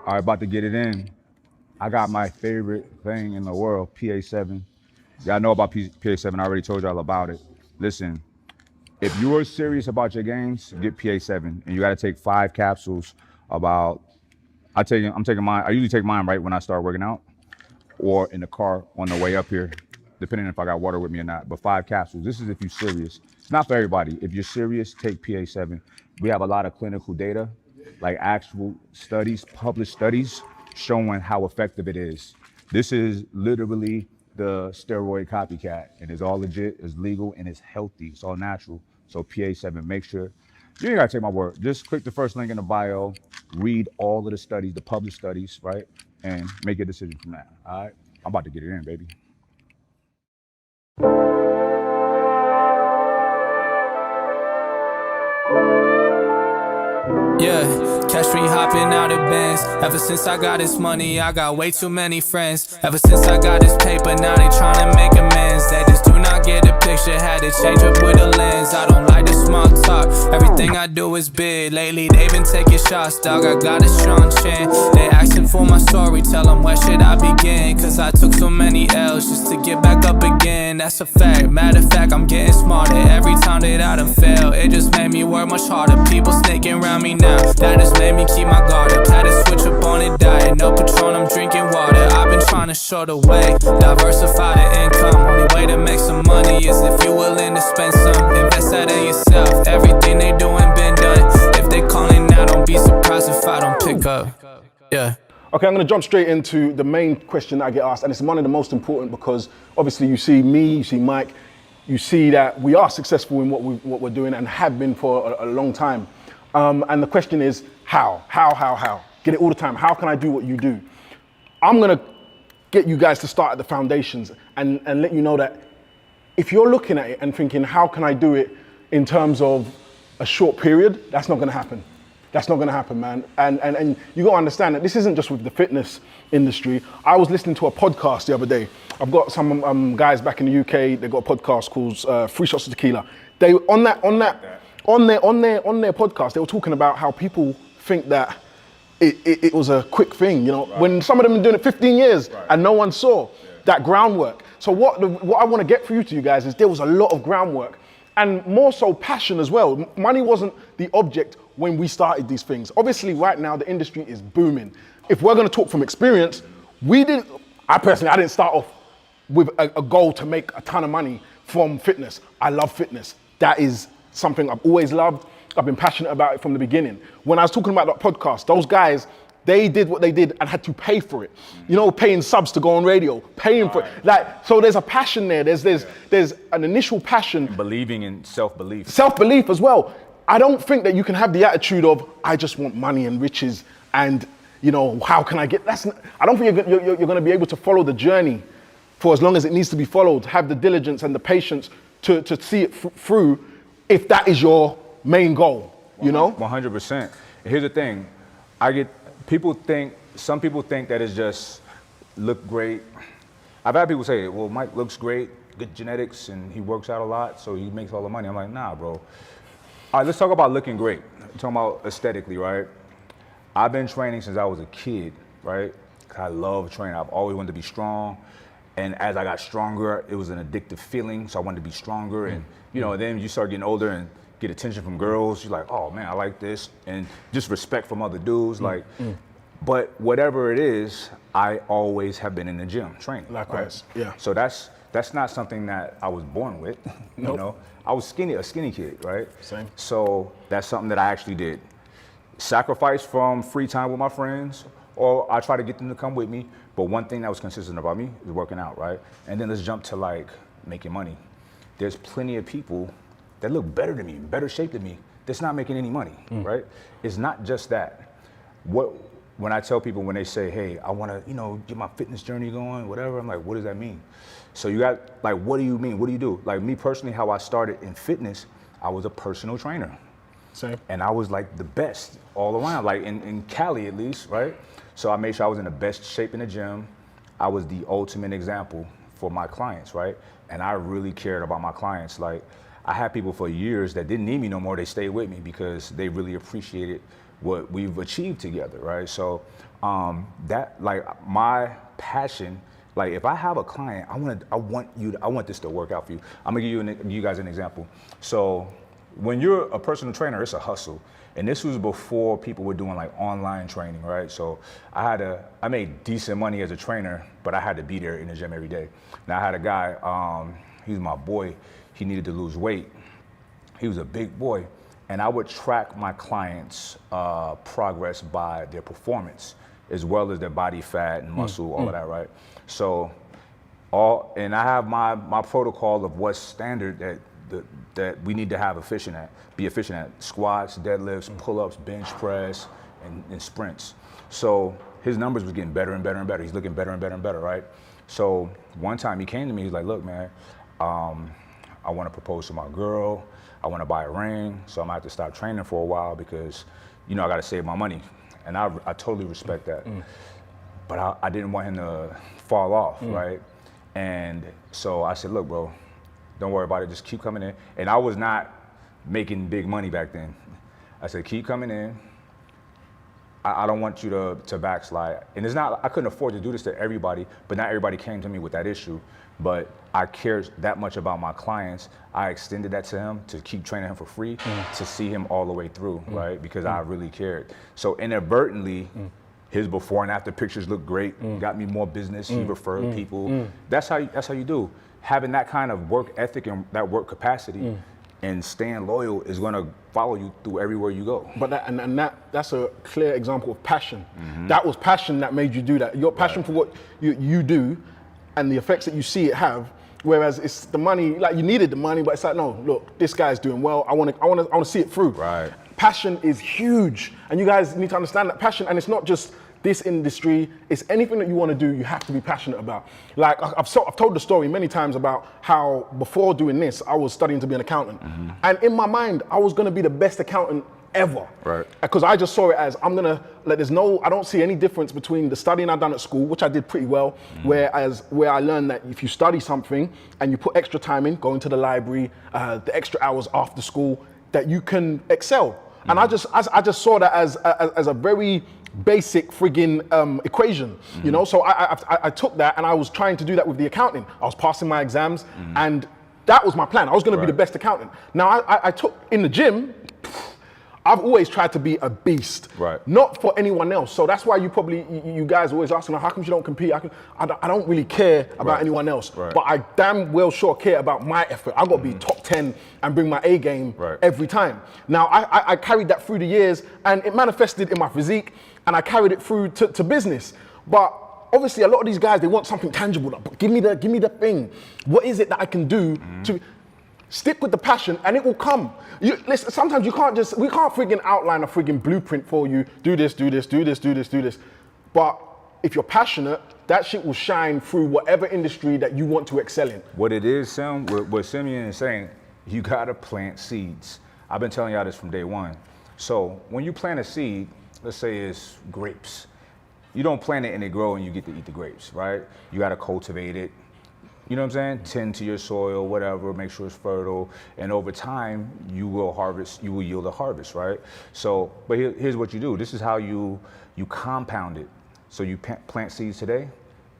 All right, about to get it in. I got my favorite thing in the world, PA7. Y'all know about PA7. I already told y'all about it. Listen, if you are serious about your gains, get PA7, and you got to take 5 capsules. I'm taking mine. I usually take mine right when I start working out, or in the car on the way up here, depending if I got water with me or not. But 5 capsules. This is if you're serious. It's not for everybody. If you're serious, take PA7. We have a lot of clinical data, like actual studies, published studies, showing how effective it is. This is literally the steroid copycat, and it's all legit, it's legal, and it's healthy. It's all natural. So PA7, make sure. You ain't gotta take my word. Just click the first link in the bio, read all of the studies, the published studies, right? And make a decision from that, all right? I'm about to get it in, baby. Yeah, catch me hopping out of Benz. Ever since I got this money, I got way too many friends. Ever since I got this paper, now they tryna make amends. They just do not get the picture, had to change up with a lens. I don't like the small talk, everything I do is big. Lately they been taking shots, dog, I got a strong chin. They asking for my story, tell them where should I begin. Cause I took so many L's just to get back up again. That's a fact, matter of fact, I'm getting smarter every time that I done fail. It just made me work much harder, people snaking around me now. That has made me keep my guard up. Had to switch up on a diet. No Patron, I'm drinking water. I've been trying to show the way. Diversify the income. Only way to make some money is if you're willing to spend some. Invest that in yourself. Everything they doing been done. If they calling now, don't be surprised if I don't pick up. Yeah. Okay, I'm going to jump straight into the main question that I get asked, and it's one of the most important because obviously you see me, you see Mike, you see that we are successful in what we're doing and have been for a long time. And the question is, how? Get it all the time. How can I do what you do? I'm gonna get you guys to start at the foundations and let you know that if you're looking at it and thinking, how can I do it in terms of a short period, that's not gonna happen. That's not gonna happen, man. And you gotta understand that this isn't just with the fitness industry. I was listening to a podcast the other day. I've got some guys back in the UK, they've got a podcast called 3 Shots of Tequila. They, on their podcast, they were talking about how people think that it was a quick thing, you know, right. When some of them have been doing it 15 years right. And no one saw that groundwork. So what I want to get through to you guys is there was a lot of groundwork and more so passion as well. Money wasn't the object when we started these things. Obviously right now the industry is booming. If we're going to talk from experience, I didn't start off with a goal to make a ton of money from fitness. I love fitness. That is something I've always loved. I've been passionate about it from the beginning. When I was talking about that podcast, those guys, they did what they did and had to pay for it. You know, paying subs to go on radio, paying for it. Like, so there's a passion there. There's an initial passion. Believing in self-belief. Self-belief as well. I don't think that you can have the attitude of, I just want money and riches and, you know, how can I get, I don't think you're going to be able to follow the journey for as long as it needs to be followed, have the diligence and the patience to see it through if that is your main goal, you know? 100%. Here's the thing. Some people think that it's just look great. I've had people say, well, Mike looks great, good genetics, and he works out a lot, so he makes all the money. I'm like, nah, bro. All right, let's talk about looking great. I'm talking about aesthetically, right? I've been training since I was a kid, right? I love training. I've always wanted to be strong. And as I got stronger, it was an addictive feeling, so I wanted to be stronger. And you know, then you start getting older and get attention from girls. You're like, oh man, I like this. And just respect from other dudes. But whatever it is, I always have been in the gym training. Likewise, right? Yeah. So that's not something that I was born with, you know? I was a skinny kid, right? Same. So that's something that I actually did. Sacrifice from free time with my friends, or I try to get them to come with me. But one thing that was consistent about me is working out, right? And then let's jump to like making money. There's plenty of people that look better than me, better shape than me, that's not making any money, right? It's not just that. When I tell people, when they say, hey, I wanna, you know, get my fitness journey going, whatever, I'm like, what does that mean? So you got, like, what do you mean? What do you do? Like me personally, how I started in fitness, I was a personal trainer. Same. And I was like the best all around, like in Cali at least, right? So I made sure I was in the best shape in the gym. I was the ultimate example for my clients, right? And I really cared about my clients. Like, I had people for years that didn't need me no more. They stayed with me because they really appreciated what we've achieved together, right? So That like my passion. Like if I have a client, I want this to work out for you. I'm gonna give you guys an example. So when you're a personal trainer, it's a hustle. And this was before people were doing like online training, right? So I made decent money as a trainer, but I had to be there in the gym every day. Now I had a guy, he was my boy. He needed to lose weight. He was a big boy. And I would track my clients' progress by their performance, as well as their body fat and muscle, all of that, right? So, and I have my protocol of what's standard that we need to have be efficient at: squats, deadlifts, pull-ups, bench press, and sprints. So his numbers was getting better and better and better. He's looking better and better and better, right? So one time he came to me, he's like, "Look, man, I want to propose to my girl. I want to buy a ring, so I'm gonna have to stop training for a while because, I got to save my money." And I totally respect that. But I didn't want him to fall off, right? And so I said, "Look, bro, don't worry about it. Just keep coming in." And I was not making big money back then. I said, "Keep coming in. I don't want you to backslide." And it's not, I couldn't afford to do this to everybody, but not everybody came to me with that issue. But I cared that much about my clients. I extended that to him to keep training him for free, to see him all the way through, right? Because I really cared. So inadvertently, his before and after pictures look great, got me more business, he referred people. That's how you do. Having that kind of work ethic and that work capacity and staying loyal is gonna follow you through everywhere you go. But that's a clear example of passion. That was passion that made you do that. Your passion for what you do and the effects that you see it have. Whereas it's the money, like you needed the money, but it's like, no, look, this guy's doing well. I want to see it through. Right. Passion is huge, and you guys need to understand that passion. And it's not just this industry; it's anything that you want to do. You have to be passionate about. Like I've told the story many times about how before doing this, I was studying to be an accountant, and in my mind, I was going to be the best accountant ever. Right. Because I just saw it as I don't see any difference between the studying I've done at school, which I did pretty well, where I learned that if you study something and you put extra time in, going to the library, the extra hours after school, that you can excel. And I just saw that as a very basic friggin' equation, So I took that and I was trying to do that with the accounting. I was passing my exams and that was my plan. I was going to be the best accountant. Now I took in the gym. I've always tried to be a beast, not for anyone else. So that's why you guys always asking, how come you don't compete? I don't really care about anyone else, but I damn well sure care about my effort. I've got to be top 10 and bring my A game every time. Now, I carried that through the years and it manifested in my physique and I carried it through to business. But obviously a lot of these guys, they want something tangible. But give me the thing. What is it that I can do to stick with the passion and it will come. Listen, sometimes we can't friggin' outline a friggin' blueprint for you. Do this. But if you're passionate, that shit will shine through whatever industry that you want to excel in. What it is, Sim, what Simeon is saying, you gotta plant seeds. I've been telling y'all this from day one. So when you plant a seed, let's say it's grapes. You don't plant it and it grow and you get to eat the grapes, right? You gotta cultivate it. You know what I'm saying? Tend to your soil, whatever, make sure it's fertile. And over time, you will yield a harvest, right? So, but here's what you do. This is how you compound it. So you plant seeds today,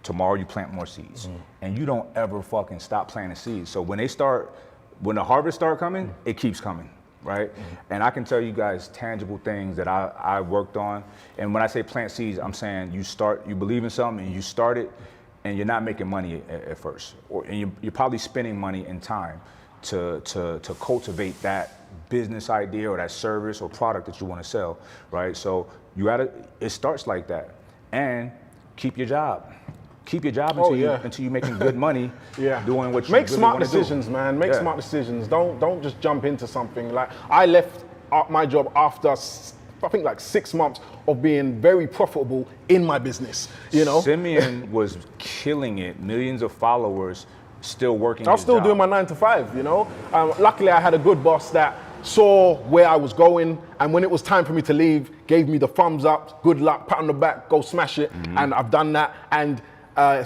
tomorrow you plant more seeds. And you don't ever fucking stop planting seeds. So when the harvest start coming, it keeps coming, right? And I can tell you guys tangible things that I worked on. And when I say plant seeds, I'm saying you believe in something and you start it, and you're not making money at first, and you're probably spending money and time to cultivate that business idea or that service or product that you want to sell, right? So it starts like that, and keep your job. Keep your job until you're making good money doing what you make really smart want to decisions, do. man. Make smart decisions. Don't just jump into something. Like I left my job after I think like 6 months of being very profitable in my business, Simeon was killing it, millions of followers, still working. I was still doing my 9 to 5, Luckily I had a good boss that saw where I was going, and when it was time for me to leave, gave me the thumbs up, good luck, pat on the back, go smash it, and I've done that. And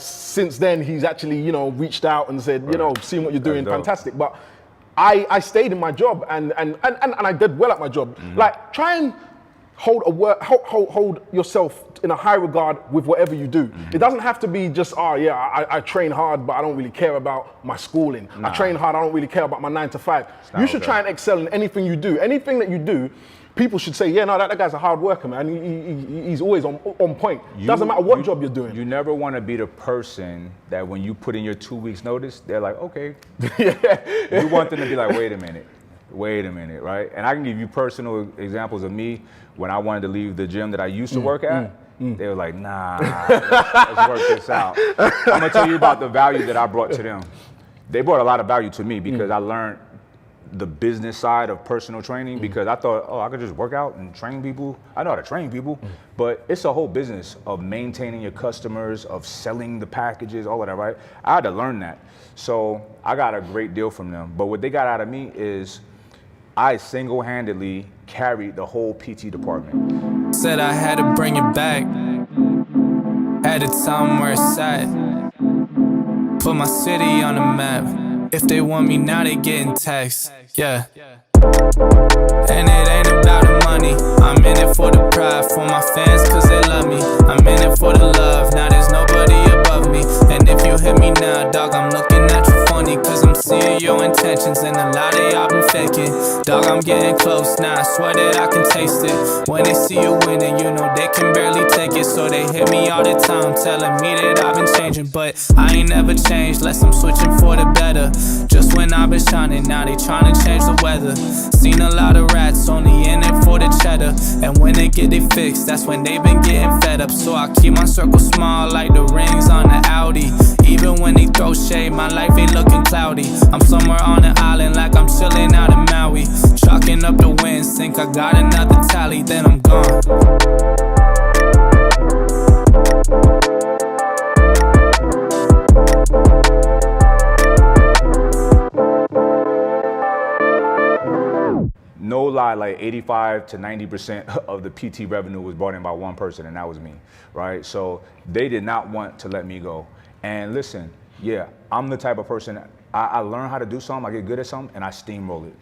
since then he's actually, reached out and said, seeing what you're doing, fantastic. But I stayed in my job and I did well at my job. Like try and hold yourself in a high regard with whatever you do. It doesn't have to be just, I train hard, but I don't really care about my schooling. I train hard, I don't really care about my 9 to 5. You should try and excel in anything you do. Anything that you do, people should say, yeah, no, that guy's a hard worker, man. He's always on point. Doesn't matter what job you're doing. You never want to be the person that when you put in your 2 weeks notice, they're like, okay. You want them to be like, wait a minute, right? And I can give you personal examples of me when I wanted to leave the gym that I used to work at. They were like, nah, let's work this out. I'm gonna tell you about the value that I brought to them. They brought a lot of value to me because I learned the business side of personal training because I thought, I could just work out and train people. I know how to train people, but it's a whole business of maintaining your customers, of selling the packages, all of that, right? I had to learn that. So I got a great deal from them. But what they got out of me is I single-handedly carried the whole PT department. Said I had to bring it back. Had it somewhere it's at. Put my city on the map. If they want me now, they getting texts. Yeah. And it ain't about the money. I'm in it for the pride, for my fans, cause they love me. I'm in it for the love, now there's nobody above me. And if you hit me now, dog, I'm looking at you funny, cause I'm seeing your intentions, and a lot of y'all been faking. Dog, I'm getting close now, I swear that I can taste it. When they see you winning, you know they can barely take it. So they hit me all the time, telling me that I've been changing. But I ain't never changed, unless I'm switching for the better. Just when I've been shining, now they trying to change the weather. Seen a lot of rats only in it for the cheddar, and when they get it fixed, that's when they been getting fed up. So I keep my circle small like the rings on the Audi. Even when they throw shade, my life ain't looking cloudy. I'm somewhere on an island like I'm chilling out in Maui, chalking up the winds, think I got another tally, then I'm gone. No lie, like 85 to 90% of the PT revenue was brought in by one person, and that was me, right? So they did not want to let me go. And listen, yeah, I'm the type of person, I learn how to do something, I get good at something, and I steamroll it.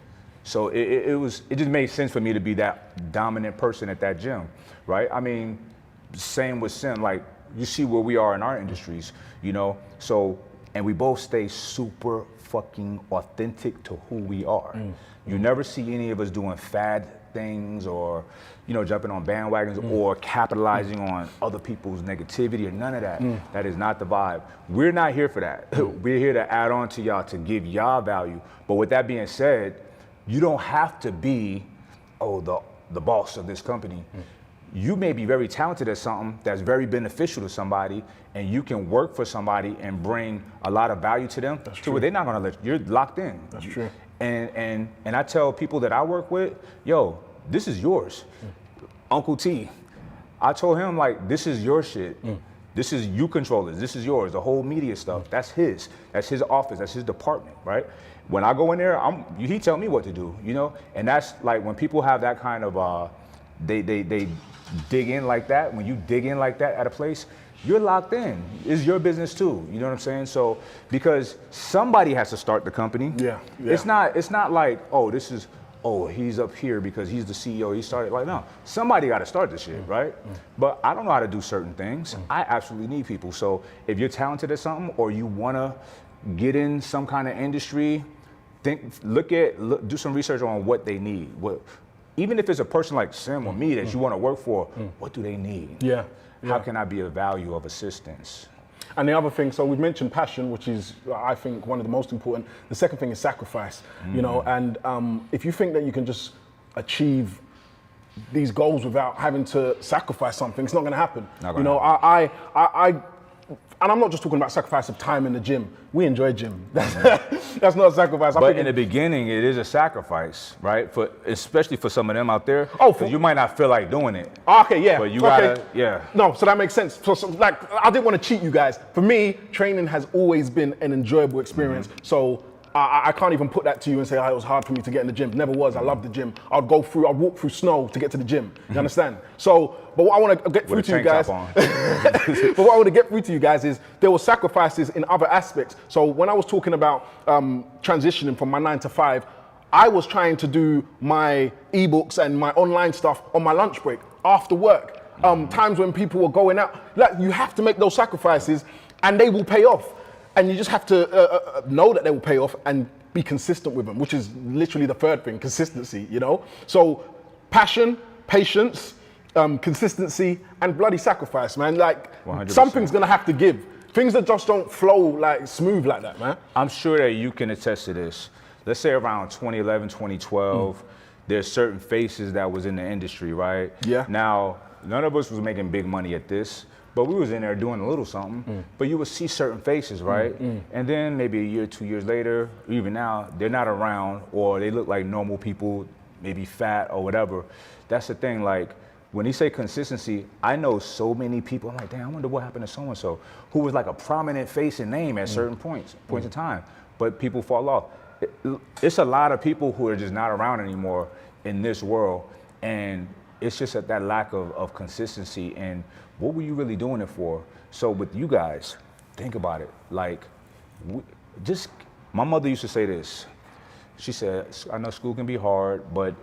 So it just made sense for me to be that dominant person at that gym, right? I mean, same with Sim, like you see where we are in our industries, you know? So, and we both stay super fucking authentic to who we are. You never see any of us doing fad things or, you know, jumping on bandwagons or capitalizing on other people's negativity or none of that. That is not the vibe. We're not here for that. We're here to add on to y'all, to give y'all value. But with that being said, you don't have to be, the boss of this company. You may be very talented at something that's very beneficial to somebody, and you can work for somebody and bring a lot of value to them. That's true. They're not gonna let you, you're locked in. That's true. And I tell people that I work with, yo, this is yours. Uncle T, I told him, like, this is your shit. This is, you control this, this is yours. The whole media stuff, that's his office, that's his department, right? When I go in there, he tell me what to do, you know? And that's like, when people have that kind of, they dig in like that, when you dig in like that at a place, you're locked in. It's your business too. You know what I'm saying? So, because somebody has to start the company. Yeah. It's not like, he's up here because he's the CEO, he started. Like, no, somebody got to start this shit, right? But I don't know how to do certain things. I absolutely need people. So if you're talented at something or you want to get in some kind of industry, do some research on what they need. Even if it's a person like Sim or me that you want to work for, what do they need? Yeah. How can I be a value of assistance? And the other thing, so we've mentioned passion, which is, I think, one of the most important. The second thing is sacrifice, you know, and if you think that you can just achieve these goals without having to sacrifice something, it's not going to happen. You know, and I'm not just talking about sacrifice of time in the gym. We enjoy gym. That's not a sacrifice. But in the beginning, it is a sacrifice, right? Especially for some of them out there. You might not feel like doing it. Okay, yeah. But you gotta, yeah. No, so that makes sense. So, like, I didn't want to cheat you guys. For me, training has always been an enjoyable experience. So I can't even put that to you and say, it was hard for me to get in the gym. Never was. I love the gym. I'd walk through snow to get to the gym. You understand? So, but what I want to get through to you guys, but what I want to get through to you guys is there were sacrifices in other aspects. So when I was talking about transitioning from my 9 to 5, I was trying to do my ebooks and my online stuff on my lunch break after work. Times when people were going out. Like, you have to make those sacrifices, and they will pay off. And you just have to know that they will pay off and be consistent with them, which is literally the third thing, consistency, you know? So passion, patience, consistency, and bloody sacrifice, man. Like, 100%. Something's gonna have to give. Things that just don't flow like smooth like that, man. I'm sure that you can attest to this. Let's say around 2011, 2012, there's certain faces that was in the industry, right? Yeah. Now, none of us was making big money at this, but we was in there doing a little something. But you would see certain faces, right? And then maybe a year, 2 years later, even now, they're not around, or they look like normal people, maybe fat or whatever. That's the thing, like, when he say consistency, I know so many people, I'm like, damn, I wonder what happened to so-and-so, who was like a prominent face and name at certain points in time, but people fall off. It's a lot of people who are just not around anymore in this world, and it's just that lack of consistency. And what were you really doing it for? So with you guys, think about it. Like, my mother used to say this. She said, I know school can be hard, but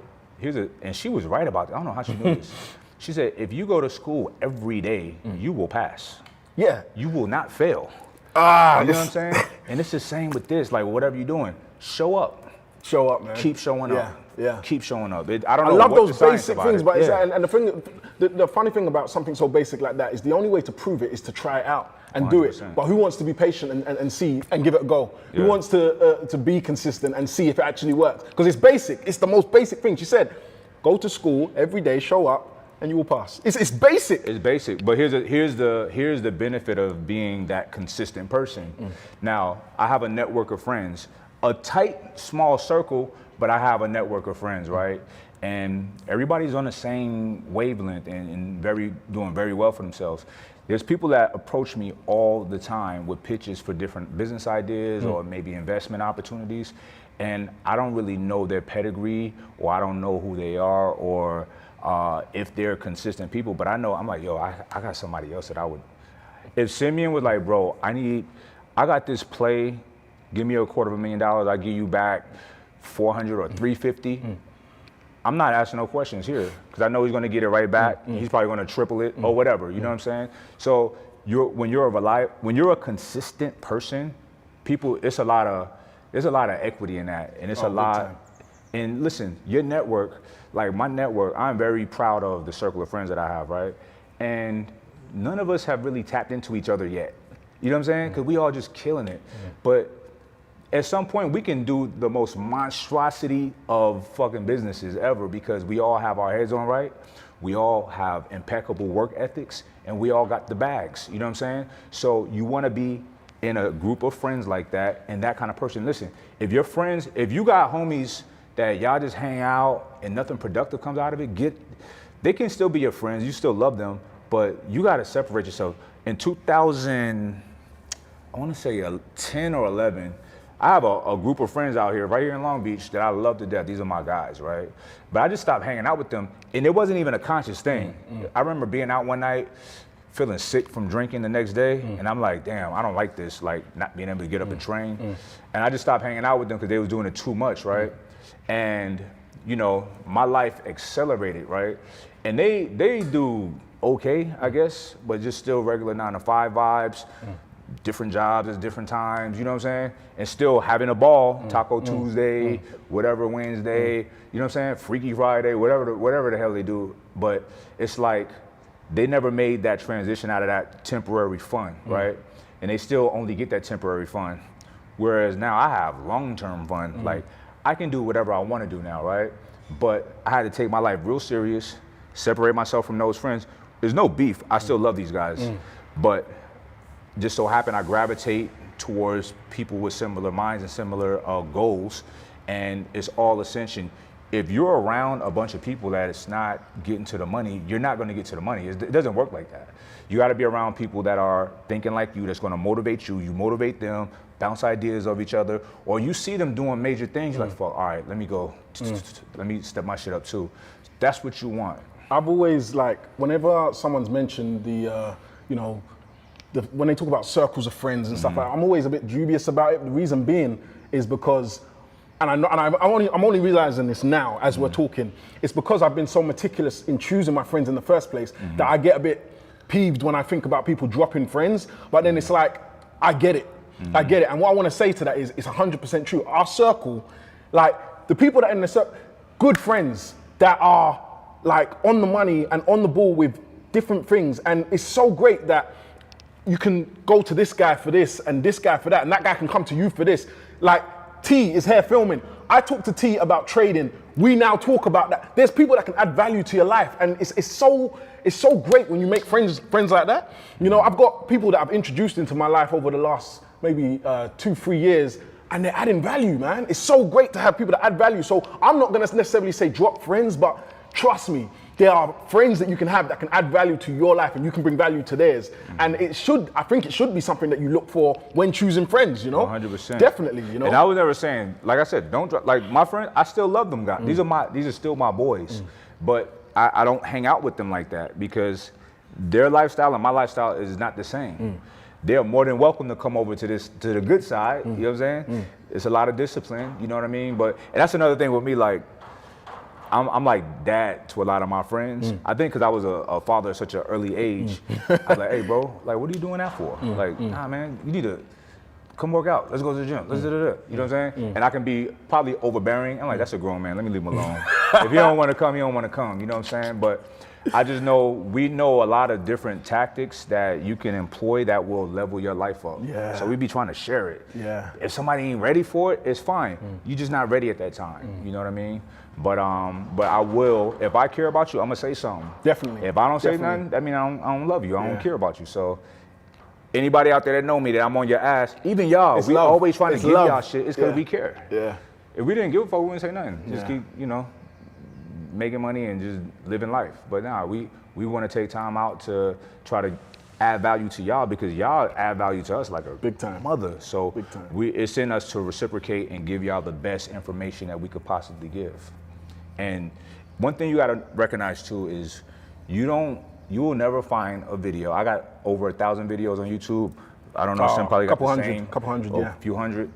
and she was right about it. I don't know how she knew this. She said, if you go to school every day, you will pass. Yeah. You will not fail. You know what I'm saying? And it's the same with this, like, whatever you're doing, show up. Show up, man. Keep showing up. Yeah. Keep showing up. I love those basic things, but yeah. and the funny thing about something so basic like that is the only way to prove it is to try it out and 100%. Do it. But who wants to be patient and see and give it a go? Yeah. Who wants to be consistent and see if it actually works? Because it's basic. It's the most basic thing. She said, go to school every day, show up, and you will pass. It's basic. It's basic, but here's the benefit of being that consistent person. Now, I have a network of friends, a tight, small circle, but I have a network of friends, right? And everybody's on the same wavelength and doing very well for themselves. There's people that approach me all the time with pitches for different business ideas or maybe investment opportunities, and I don't really know their pedigree, or I don't know who they are, or if they're consistent people, but I know, I'm like, yo, I got somebody else that I would. If Simeon was like, bro, I got this play, give me $250,000, I'll give you back 400 or 350. I'm not asking no questions here, because I know he's gonna get it right back. He's probably gonna triple it or whatever, you know what I'm saying? So when you're a consistent person, people, there's a lot of equity in that, and it's a lot. And listen, your network, like my network, I'm very proud of the circle of friends that I have, right? And none of us have really tapped into each other yet. You know what I'm saying? Because we all just killing it. But at some point, we can do the most monstrosity of fucking businesses ever, because we all have our heads on right. We all have impeccable work ethics, and we all got the bags. You know what I'm saying? So you want to be in a group of friends like that, and that kind of person. Listen, if you got homies that y'all just hang out and nothing productive comes out of it, they can still be your friends. You still love them, but you got to separate yourself. In 2000, I want to say 10 or 11, I have a group of friends out here, right here in Long Beach, that I love to death. These are my guys, right? But I just stopped hanging out with them, and it wasn't even a conscious thing. I remember being out one night, feeling sick from drinking the next day, and I'm like, damn, I don't like this, like not being able to get up and train. And I just stopped hanging out with them because they was doing it too much, right? And, you know, my life accelerated, right? And they do okay, I guess, but just still regular 9-to-5 vibes, different jobs at different times, you know what I'm saying? And still having a ball, Taco Tuesday, whatever Wednesday, you know what I'm saying? Freaky Friday, whatever the hell they do. But it's like, they never made that transition out of that temporary fun, right? And they still only get that temporary fun. Whereas now I have long-term fun. Like, I can do whatever I want to do now, right? But I had to take my life real serious, separate myself from those friends. There's no beef. I still love these guys. But just so happened I gravitate towards people with similar minds and similar goals, and it's all ascension. If you're around a bunch of people that it's not getting to the money, you're not going to get to the money. It doesn't work like that. You got to be around people that are thinking like you, that's going to motivate you. You motivate them, bounce ideas of each other, or you see them doing major things, you're like, fuck, all right, let me go. Let me step my shit up too. That's what you want. I've always, like, whenever someone's mentioned when they talk about circles of friends and stuff like that, I'm always a bit dubious about it. The reason being is because and I'm only realizing this now as we're talking, it's because I've been so meticulous in choosing my friends in the first place that I get a bit peeved when I think about people dropping friends, but then it's like, I get it. I get it. And what I want to say to that is, it's 100% true. Our circle, like the people that are in the circle, good friends that are like on the money and on the ball with different things. And it's so great that you can go to this guy for this and this guy for that, and that guy can come to you for this. Like T is here filming. I talk to T about trading. We now talk about that. There's people that can add value to your life, and it's so great when you make friends like that. You know, I've got people that I've introduced into my life over the last maybe 2-3 years, and they're adding value, man. It's so great to have people that add value. So I'm not gonna necessarily say drop friends, but trust me, there are friends that you can have that can add value to your life, and you can bring value to theirs. And I think it should be something that you look for when choosing friends, you know? 100%. Definitely, you know? And I was never saying, like I said, don't drop, like my friend, I still love them guys. These are still my boys. But I don't hang out with them like that because their lifestyle and my lifestyle is not the same. They're more than welcome to come over to the good side, you know what I'm saying? It's a lot of discipline, you know what I mean? And that's another thing with me, like, I'm like dad to a lot of my friends. I think because I was a father at such an early age, I was like, hey bro, like what are you doing that for? Like, nah man, you need to come work out. Let's go to the gym. Let's do. You know what I'm saying? And I can be probably overbearing. I'm like, that's a grown man. Let me leave him alone. If he don't want to come, he don't want to come. You know what I'm saying? But I just know we know a lot of different tactics that you can employ that will level your life up. Yeah. So we be trying to share it. Yeah. If somebody ain't ready for it, it's fine. You're just not ready at that time. You know what I mean? But I will, if I care about you, I'm gonna say something. Definitely. If I don't say nothing, that means I don't love you. I don't care about you. So anybody out there that know me that I'm on your ass, even y'all, we always trying to give y'all shit. It's because we care. Yeah. If we didn't give a fuck, we wouldn't say nothing. Just keep, you know, making money and just living life. But nah, we want to take time out to try to add value to y'all because y'all add value to us like a big time mother. So big time. It's in us to reciprocate and give y'all the best information that we could possibly give. And one thing you gotta recognize too is you will never find a video. I got over 1,000 videos on YouTube. I don't know, some probably got the same. Couple hundred, yeah. A few hundred.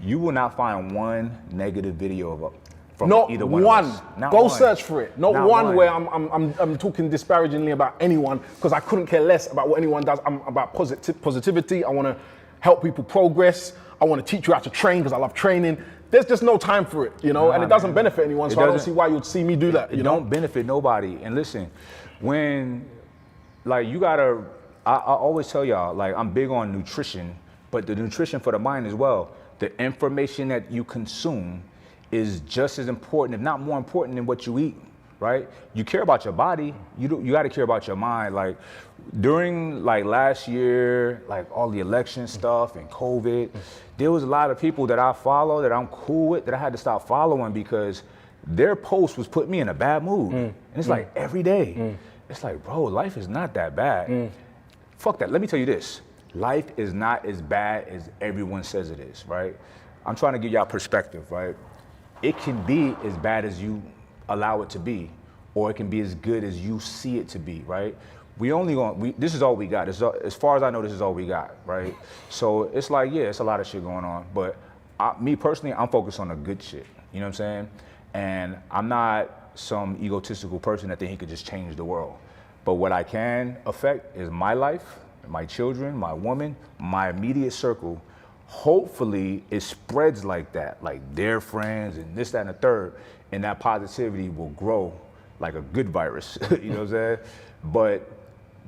You will not find one negative video from Not either one. one. Of us. Not Go one. search for it. Not one where I'm talking disparagingly about anyone because I couldn't care less about what anyone does. I'm about positivity. I want to help people progress. I want to teach you how to train because I love training. There's just no time for it, you know, and it doesn't benefit anyone. So I don't see why you'd see me do that. It don't benefit nobody. And listen, when like you gotta, I always tell y'all, like I'm big on nutrition, but the nutrition for the mind as well. The information that you consume is just as important, if not more important than what you eat, right? You care about your body, you got to care about your mind. Like during like last year, like all the election stuff and COVID, there was a lot of people that I follow that I'm cool with that I had to stop following because their post was putting me in a bad mood. And it's like every day. It's like, bro, life is not that bad. Fuck that, let me tell you this. Life is not as bad as everyone says it is, right? I'm trying to give y'all perspective, right? It can be as bad as you allow it to be, or it can be as good as you see it to be, right? This is all we got. As far as I know, this is all we got, right? So it's like, yeah, it's a lot of shit going on, but me personally, I'm focused on the good shit, you know what I'm saying? And I'm not some egotistical person that think he could just change the world. But what I can affect is my life, my children, my woman, my immediate circle. Hopefully it spreads like that, like their friends and this, that, and the third, and that positivity will grow like a good virus, you know what I'm saying? But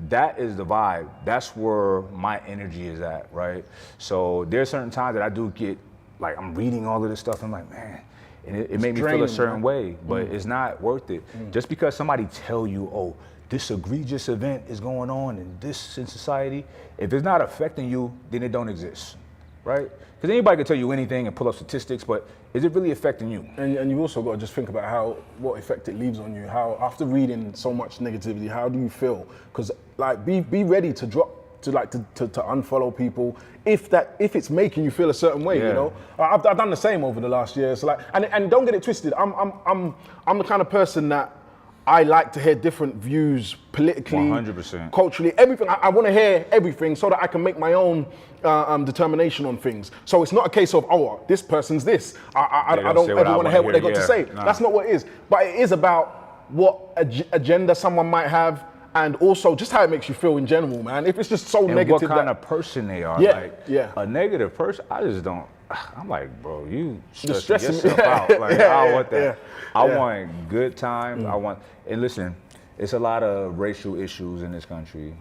that is the vibe. That's where my energy is at, right? So there's certain times that I do get, like I'm reading all of this stuff, I'm like, man, and it made me feel a certain way, but it's not worth it. Just because somebody tell you, oh, this egregious event is going on in society, if it's not affecting you, then it don't exist. Right? Because anybody can tell you anything and pull up statistics, but is it really affecting you? And you've also got to just think about what effect it leaves on you. How after reading so much negativity, how do you feel? Because like be ready to drop to unfollow people if it's making you feel a certain way. You know, I've done the same over the last year. So like, and don't get it twisted. I'm the kind of person that I like to hear different views politically, 100%. culturally, everything. I want to hear everything so that I can make my own determination on things. So it's not a case of, oh, this person's this. I don't ever want to hear what they got to say. Nah. That's not what it is. But it is about what agenda someone might have, and also just how it makes you feel in general, man. If it's just so And negative, what kind of person they are. Yeah, Like, yeah. a negative person, I just don't. I'm like, bro, you stressing stressing me. yourself out. Like, I don't want that. Yeah. I Yeah. want good times. And listen, it's a lot of racial issues in this country,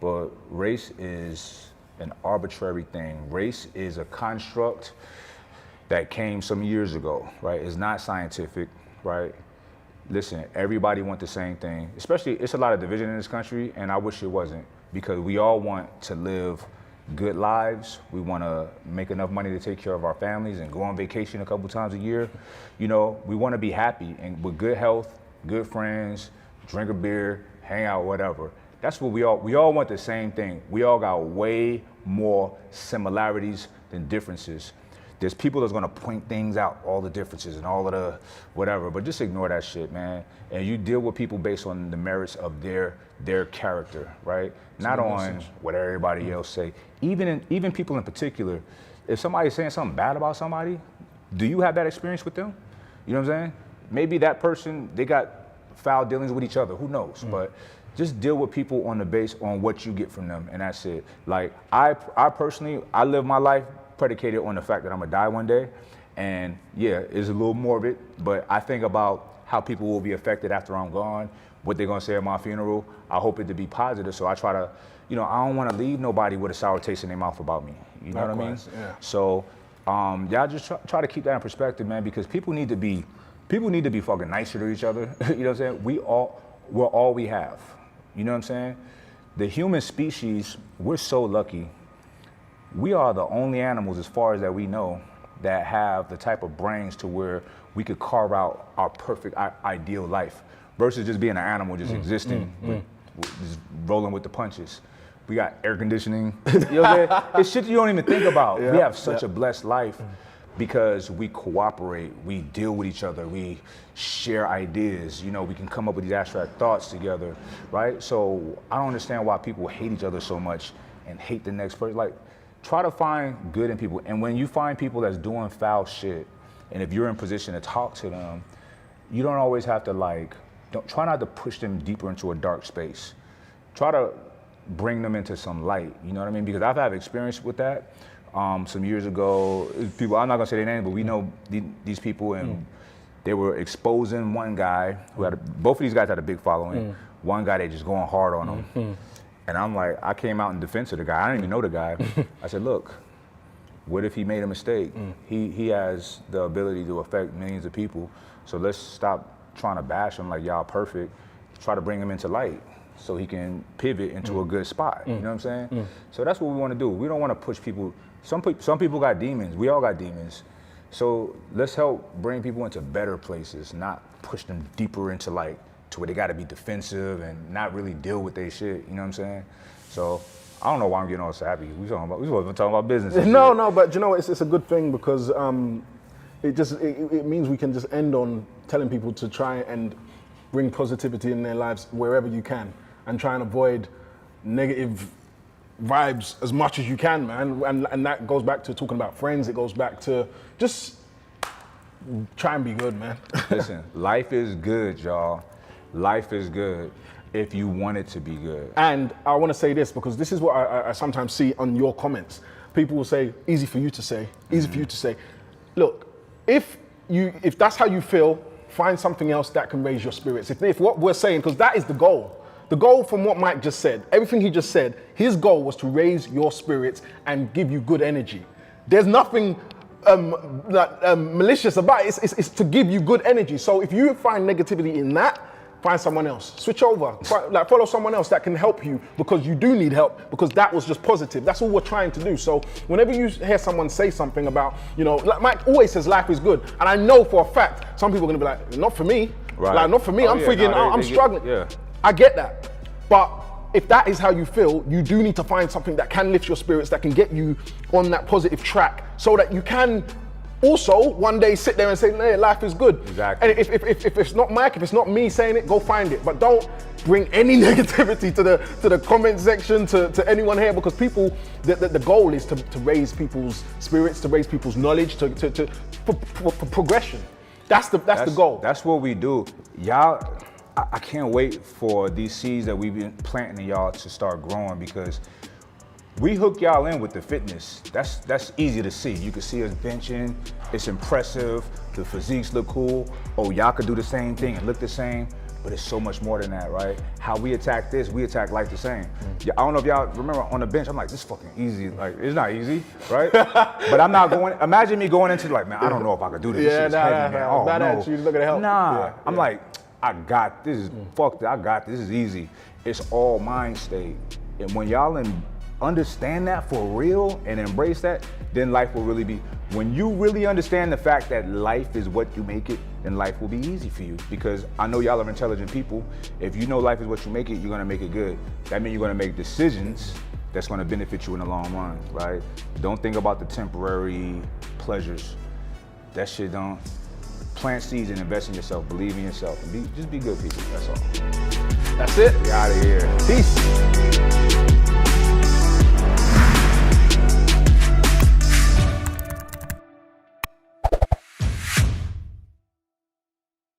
but race is an arbitrary thing. Race is a construct that came some years ago, right? It's not scientific, right? Listen, everybody want the same thing. Especially, it's a lot of division in this country, and I wish it wasn't, because we all want to live good lives. We want to make enough money to take care of our families and go on vacation a couple times a year. You know, we want to be happy and with good health, good friends, drink a beer, hang out, whatever. That's what we all want the same thing. We all got way more similarities than differences. There's people that's gonna point things out, all the differences and all of the whatever, but just ignore that shit, man. And you deal with people based on the merits of their character, right? Not on what everybody else say. Even people in particular, if somebody's saying something bad about somebody, do you have that experience with them? You know what I'm saying? Maybe that person, they got foul dealings with each other, who knows? But just deal with people on the base on what you get from them, and that's it. Like, I personally, I live my life predicated on the fact that I'm gonna die one day, and yeah, it's a little morbid, but I think about how people will be affected after I'm gone, what they're gonna say at my funeral. I hope it to be positive, so I try to, you know, I don't wanna leave nobody with a sour taste in their mouth about me, you know what I mean? Yeah. So, y'all just try to keep that in perspective, man, because people need to be fucking nicer to each other, you know what I'm saying? We're all we have, you know what I'm saying? The human species, we're so lucky. We are the only animals, as far as that we know, that have the type of brains to where we could carve out our perfect ideal life versus just being an animal, just existing, just rolling with the punches. We got air conditioning. You know what I'm saying? It's shit you don't even think about. We have such a blessed life because we cooperate, we deal with each other, we share ideas, you know, we can come up with these abstract thoughts together, right? So I don't understand why people hate each other so much and hate the next person. Like, try to find good in people. And when you find people that's doing foul shit, and if you're in position to talk to them, you don't always have to try not to push them deeper into a dark space. Try to bring them into some light, you know what I mean? Because I've had experience with that. Some years ago, people, I'm not gonna say their name, but we know these people, and they were exposing one guy who both of these guys had a big following. One guy, they just going hard on him. And I'm like, I came out in defense of the guy. I didn't even know the guy. I said, look, what if he made a mistake? He has the ability to affect millions of people. So let's stop trying to bash him like y'all perfect. Try to bring him into light so he can pivot into a good spot. You know what I'm saying? So that's what we want to do. We don't want to push people. Some people got demons. We all got demons. So let's help bring people into better places, not push them deeper into to where they got to be defensive and not really deal with their shit. You know what I'm saying? So I don't know why I'm getting all sappy. We supposed to talk about business. No, but you know, it's a good thing because it means we can just end on telling people to try and bring positivity in their lives wherever you can, and try and avoid negative vibes as much as you can, man. And that goes back to talking about friends. It goes back to just try and be good, man. Listen, life is good, y'all. Life is good if you want it to be good. And I want to say this because this is what I sometimes see on your comments. People will say, easy for you to say, easy for you to say. Look, if that's how you feel, find something else that can raise your spirits. If what we're saying, because that is the goal. The goal from what Mike just said, everything he just said, his goal was to raise your spirits and give you good energy. There's nothing malicious about it. It's to give you good energy. So if you find negativity in that, find someone else. Switch over. Follow someone else that can help you because you do need help, because that was just positive. That's all we're trying to do. So whenever you hear someone say something about, you know, like Mike always says life is good. And I know for a fact, some people are gonna be like, not for me. Right. Like, not for me. I'm I'm struggling. Yeah. I get that. But if that is how you feel, you do need to find something that can lift your spirits, that can get you on that positive track so that you can Also, one day sit there and say, hey, life is good. Exactly. And if it's not Mike, if it's not me saying it, go find it. But don't bring any negativity to the comment section, to anyone here, because people, the goal is to raise people's spirits, to raise people's knowledge, for progression. That's the goal. That's what we do. Y'all, I can't wait for these seeds that we've been planting in y'all to start growing, because we hook y'all in with the fitness. That's easy to see. You can see us benching. It's impressive. The physiques look cool. Oh, y'all could do the same thing and look the same. But it's so much more than that, right? How we attack this, we attack life the same. Yeah, I don't know if y'all remember on the bench, I'm like, this is fucking easy. Like, it's not easy, right? But I'm not going, imagine me going into like, man, I don't know if I could do this. Yeah, This shit is heavy, man. Oh, bad no. attitude, looking to help. Nah, Yeah, I'm like, I got this. Fuck that, I got this. This is easy. It's all mind state. And when y'all understand that for real and embrace that, then life will really be, when you really understand the fact that life is what you make it, then life will be easy for you. Because I know y'all are intelligent people. If you know life is what you make it, you're gonna make it good. That means you're gonna make decisions that's gonna benefit you in the long run, right? Don't think about the temporary pleasures. That shit don't. Plant seeds and invest in yourself, believe in yourself, and just be good people, that's all. That's it. We out of here. Peace.